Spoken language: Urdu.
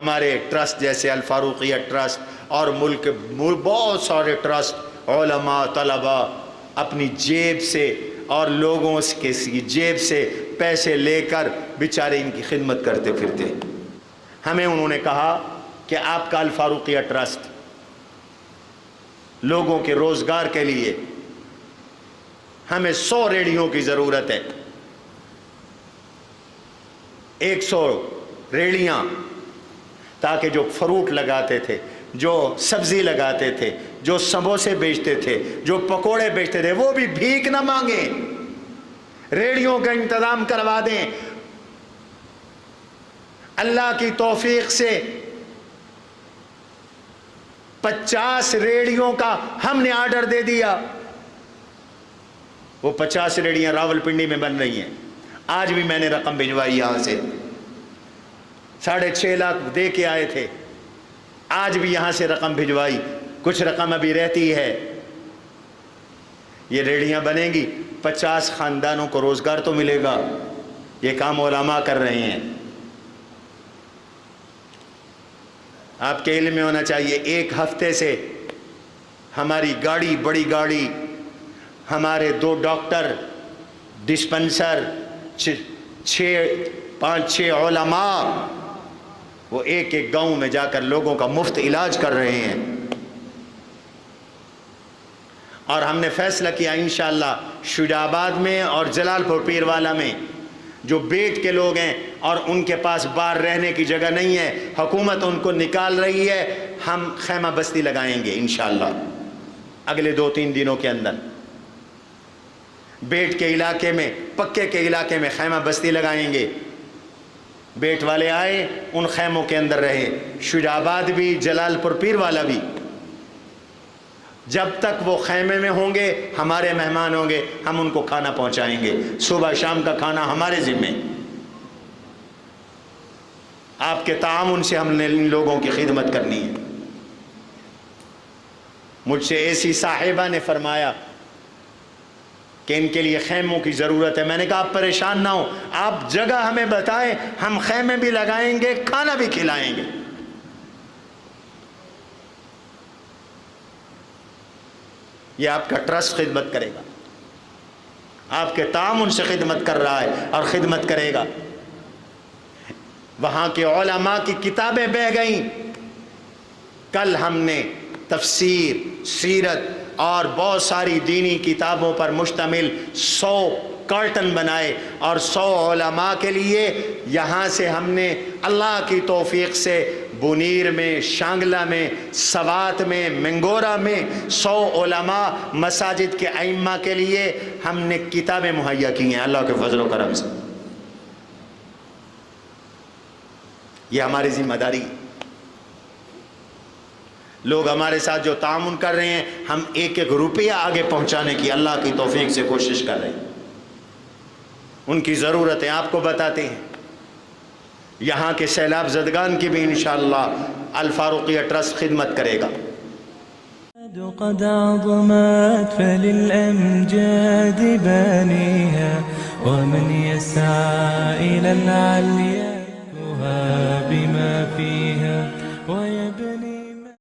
ہمارے ٹرسٹ جیسے الفاروقیہ ٹرسٹ اور ملک بہت سارے ٹرسٹ علماء طلباء اپنی جیب سے اور لوگوں کی جیب سے پیسے لے کر بیچارے ان کی خدمت کرتے پھرتے. ہمیں انہوں نے کہا کہ آپ کا الفاروقیہ ٹرسٹ لوگوں کے روزگار کے لیے ہمیں 100 ریڑھیوں کی ضرورت ہے. 100 ریڑھیاں تاکہ جو فروٹ لگاتے تھے، جو سبزی لگاتے تھے، جو سموسے بیچتے تھے، جو پکوڑے بیچتے تھے، وہ بھی بھیک نہ مانگیں، ریڑھیوں کا انتظام کروا دیں. اللہ کی توفیق سے 50 ریڑھیوں کا ہم نے آرڈر دے دیا. وہ 50 ریڑھیاں راولپنڈی میں بن رہی ہیں. آج بھی میں نے رقم بھجوائی یہاں سے، 6.5 لاکھ دے کے آئے تھے. آج بھی یہاں سے رقم بھجوائی، کچھ رقم ابھی رہتی ہے. یہ ریڑھیاں بنیں گی، 50 خاندانوں کو روزگار تو ملے گا. یہ کام علماء کر رہے ہیں. آپ کے علم میں ہونا چاہیے، 1 ہفتے سے ہماری گاڑی، بڑی گاڑی، ہمارے 2 ڈاکٹر، ڈسپنسر، 5-6 علماء، وہ ایک گاؤں میں جا کر لوگوں کا مفت علاج کر رہے ہیں. اور ہم نے فیصلہ کیا انشاءاللہ شجاع آباد میں اور جلال پور پیروالا میں جو بیٹ کے لوگ ہیں اور ان کے پاس باہر رہنے کی جگہ نہیں ہے، حکومت ان کو نکال رہی ہے، ہم خیمہ بستی لگائیں گے انشاءاللہ اگلے 2-3 دنوں کے اندر. بیٹ کے علاقے میں، پکے کے علاقے میں خیمہ بستی لگائیں گے. بیٹ والے آئے، ان خیموں کے اندر رہے. شجاع آباد بھی، جلال پور پیروالا بھی. جب تک وہ خیمے میں ہوں گے ہمارے مہمان ہوں گے، ہم ان کو کھانا پہنچائیں گے. صبح شام کا کھانا ہمارے ذمے. آپ کے تعاون سے ہم نے ان لوگوں کی خدمت کرنی ہے. مجھ سے ایسی صاحبہ نے فرمایا کہ ان کے لیے خیموں کی ضرورت ہے. میں نے کہا آپ پریشان نہ ہو، آپ جگہ ہمیں بتائیں، ہم خیمے بھی لگائیں گے، کھانا بھی کھلائیں گے. یہ آپ کا ٹرسٹ خدمت کرے گا، آپ کے تعاون سے خدمت کر رہا ہے اور خدمت کرے گا. وہاں کے علماء کی کتابیں بہہ گئیں. کل ہم نے تفسیر، سیرت اور بہت ساری دینی کتابوں پر مشتمل 100 کارٹن بنائے اور 100 علماء کے لیے یہاں سے ہم نے اللہ کی توفیق سے بنیر میں، شانگلہ میں، سوات میں، منگورا میں 100 علماء مساجد کے ائمہ کے لیے ہم نے کتابیں مہیا کی ہیں اللہ کے فضل و کرم سے. یہ ہماری ذمہ داری. لوگ ہمارے ساتھ جو تعاون کر رہے ہیں، ہم 1-1 روپیہ آگے پہنچانے کی اللہ کی توفیق سے کوشش کر رہے ہیں. ان کی ضرورتیں آپ کو بتاتے ہیں. یہاں کے سیلاب زدگان کی بھی انشاءاللہ الفاروقیہ ٹرسٹ خدمت کرے گا. قد عظمت فللأمجاد بانيها ومن يسعى إلى العليا بما فيها